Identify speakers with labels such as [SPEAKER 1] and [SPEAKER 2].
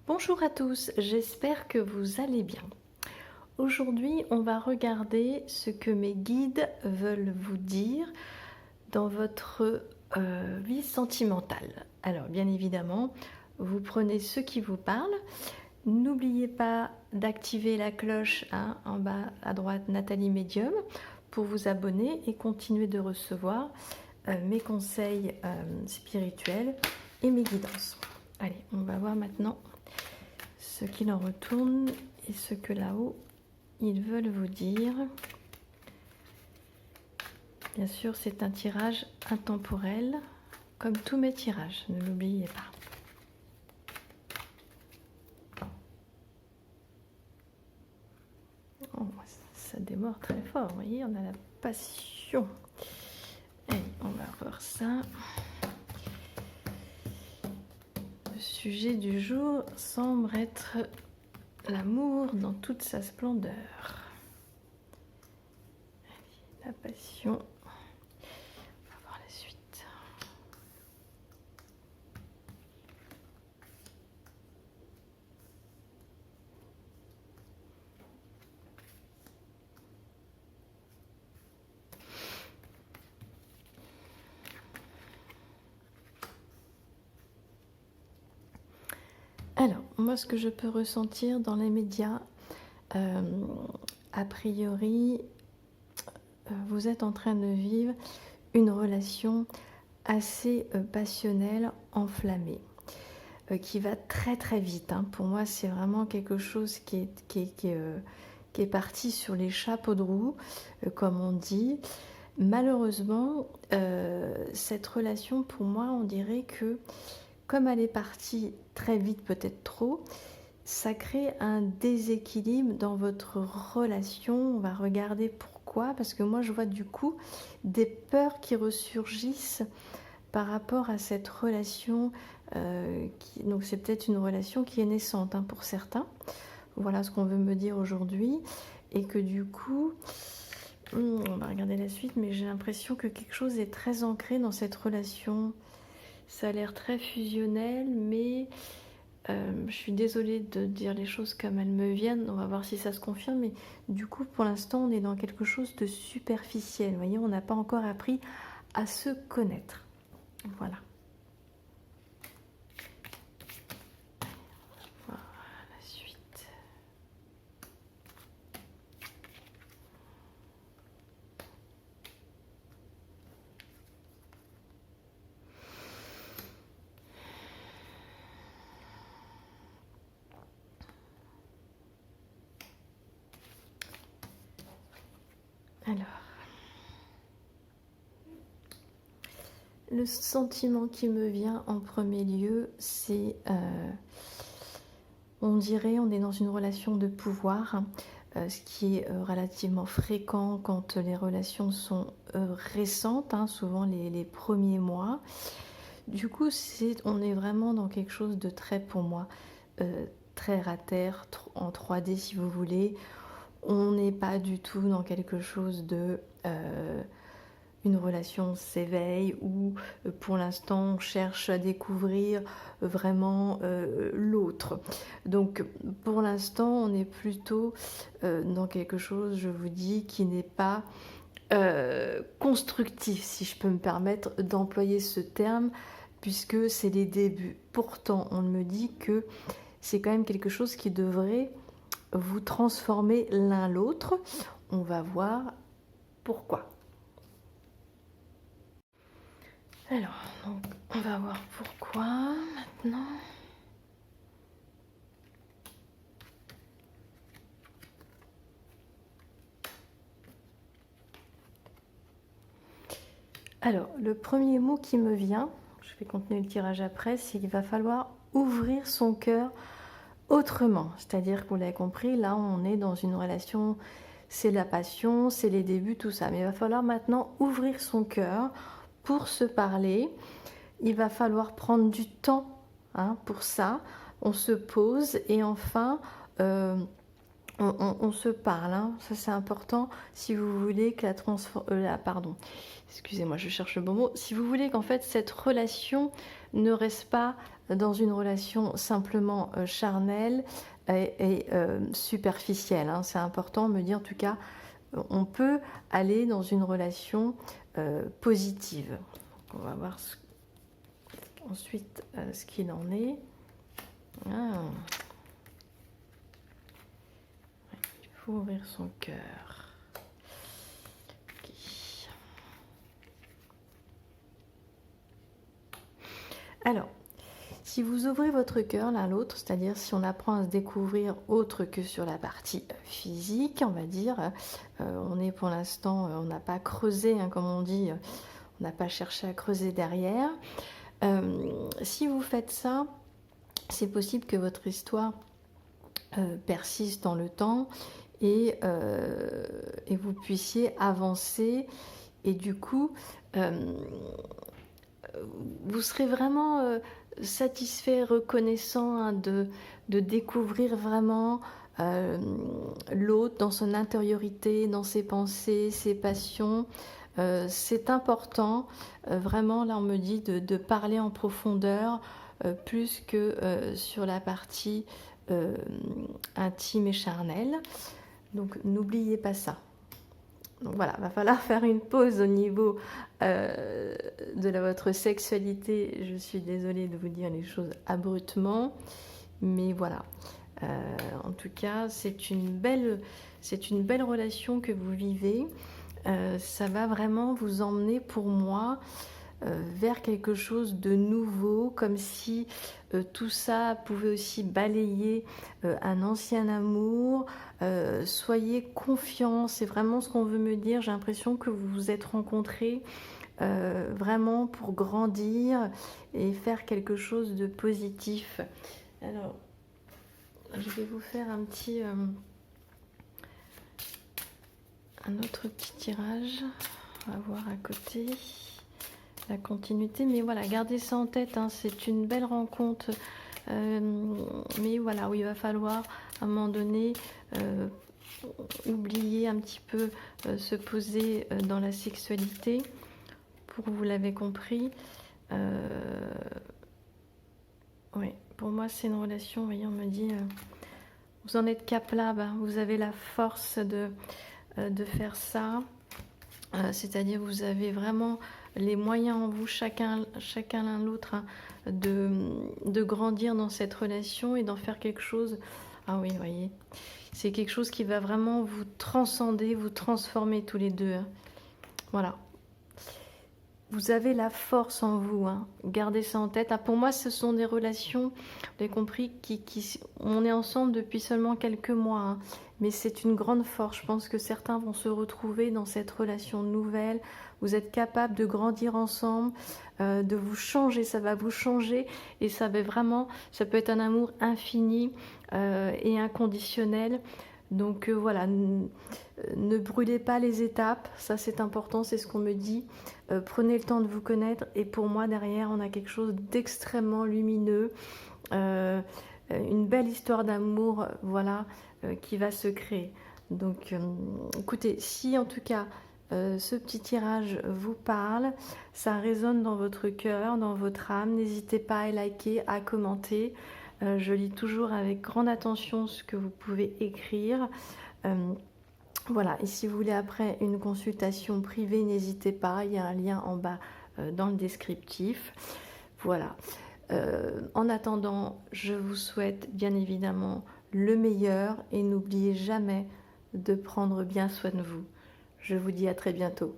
[SPEAKER 1] Bonjour à tous, j'espère que vous allez bien. Aujourd'hui, on va regarder ce que mes guides veulent vous dire dans votre vie sentimentale. Alors, bien évidemment, vous prenez ce qui vous parle. N'oubliez pas d'activer la cloche en bas à droite Nathalie Medium pour vous abonner et continuer de recevoir mes conseils spirituels et mes guidances. Allez, on va voir maintenant ce qu'il en retourne et ce que là-haut ils veulent vous dire. Bien sûr, c'est un tirage intemporel, comme tous mes tirages, ne l'oubliez pas. Oh, ça démord très fort, vous voyez, on a la passion. Allez, on va voir ça. Le sujet du jour semble être l'amour dans toute sa splendeur. Allez, la passion. On va voir la suite. Alors, moi, ce que je peux ressentir dans les médias, a priori, vous êtes en train de vivre une relation assez passionnelle, enflammée, qui va très très vite. Pour moi, c'est vraiment quelque chose qui est parti sur les chapeaux de roue, comme on dit. Malheureusement, cette relation, pour moi, on dirait que, comme elle est partie très vite, peut-être trop, ça crée un déséquilibre dans votre relation. On va regarder pourquoi, parce que moi je vois du coup des peurs qui ressurgissent par rapport à cette relation. Donc c'est peut-être une relation qui est naissante pour certains. Voilà ce qu'on veut me dire aujourd'hui. Et que du coup, on va regarder la suite, mais j'ai l'impression que quelque chose est très ancré dans cette relation. Ça a l'air très fusionnel, mais je suis désolée de dire les choses comme elles me viennent, on va voir si ça se confirme, mais du coup pour l'instant on est dans quelque chose de superficiel, vous voyez, on n'a pas encore appris à se connaître. Voilà. Voilà la suite. Alors, le sentiment qui me vient en premier lieu, c'est, on dirait, on est dans une relation de pouvoir, ce qui est relativement fréquent quand les relations sont récentes, souvent les premiers mois. Du coup, on est vraiment dans quelque chose de très, pour moi, très à terre, en 3D si vous voulez. On n'est pas du tout dans quelque chose de... une relation s'éveille où pour l'instant on cherche à découvrir vraiment l'autre. Donc pour l'instant on est plutôt dans quelque chose, je vous dis, qui n'est pas constructif, si je peux me permettre d'employer ce terme, puisque c'est les débuts. Pourtant on me dit que c'est quand même quelque chose qui devrait vous transformer l'un l'autre. On va voir pourquoi. Alors, donc, on va voir pourquoi maintenant. Alors, le premier mot qui me vient, je vais continuer le tirage après, c'est qu'il va falloir ouvrir son cœur autrement. C'est-à-dire que vous l'avez compris, là on est dans une relation, c'est la passion, c'est les débuts, tout ça. Mais il va falloir maintenant ouvrir son cœur pour se parler. Il va falloir prendre du temps pour ça. On se pose et enfin On se parle, hein, ça c'est important si vous voulez que pardon, excusez-moi, je cherche le bon mot. Si vous voulez qu'en fait cette relation ne reste pas dans une relation simplement charnelle et superficielle, hein. C'est important de me dire en tout cas, on peut aller dans une relation positive. Donc, on va voir ensuite ce qu'il en est. Ah. Il faut ouvrir son cœur. Ok. Alors, si vous ouvrez votre cœur l'un l'autre, c'est-à-dire si on apprend à se découvrir autre que sur la partie physique, on va dire, on est pour l'instant, on n'a pas creusé, hein, comme on dit, on n'a pas cherché à creuser derrière. Si vous faites ça, c'est possible que votre histoire persiste dans le temps et vous puissiez avancer et du coup vous serez vraiment satisfait, reconnaissant, hein, de découvrir vraiment l'autre dans son intériorité, dans ses pensées, ses passions. C'est important, vraiment, là on me dit de parler en profondeur, plus que sur la partie intime et charnelle. Donc n'oubliez pas ça. Donc voilà, va falloir faire une pause au niveau de votre sexualité. Je suis désolée de vous dire les choses abruptement, mais voilà. En tout cas, c'est une belle relation que vous vivez. Ça va vraiment vous emmener, pour moi, vers quelque chose de nouveau, comme si tout ça pouvait aussi balayer un ancien amour. Soyez confiants, c'est vraiment ce qu'on veut me dire. J'ai l'impression que vous vous êtes rencontrés vraiment pour grandir et faire quelque chose de positif. Alors, je vais vous faire un autre petit tirage. On va voir à côté la continuité, mais voilà, gardez ça en tête, hein, c'est une belle rencontre, mais voilà, où il va falloir à un moment donné oublier un petit peu, se poser dans la sexualité, vous l'avez compris. Oui, pour moi c'est une relation, vous voyez, on me dit, vous en êtes capable, vous avez la force de faire ça, c'est-à-dire vous avez vraiment les moyens en vous, chacun l'un l'autre, hein, de grandir dans cette relation et d'en faire quelque chose. Ah oui, vous voyez, c'est quelque chose qui va vraiment vous transcender, vous transformer tous les deux, hein. Voilà. Vous avez la force en vous, hein. Gardez ça en tête. Ah, pour moi, ce sont des relations, vous avez compris, on est ensemble depuis seulement quelques mois, hein, mais c'est une grande force. Je pense que certains vont se retrouver dans cette relation nouvelle. Vous êtes capable de grandir ensemble, de vous changer. Ça va vous changer et ça peut être un amour infini et inconditionnel. Donc voilà, ne brûlez pas les étapes, ça c'est important, c'est ce qu'on me dit. Prenez le temps de vous connaître et pour moi derrière on a quelque chose d'extrêmement lumineux, une belle histoire d'amour, voilà, qui va se créer. Donc écoutez, si en tout cas ce petit tirage vous parle, ça résonne dans votre cœur, dans votre âme, n'hésitez pas à liker, à commenter. Je lis toujours avec grande attention ce que vous pouvez écrire. Voilà, et si vous voulez après une consultation privée, n'hésitez pas, il y a un lien en bas dans le descriptif. Voilà. En attendant, je vous souhaite bien évidemment le meilleur et n'oubliez jamais de prendre bien soin de vous. Je vous dis à très bientôt.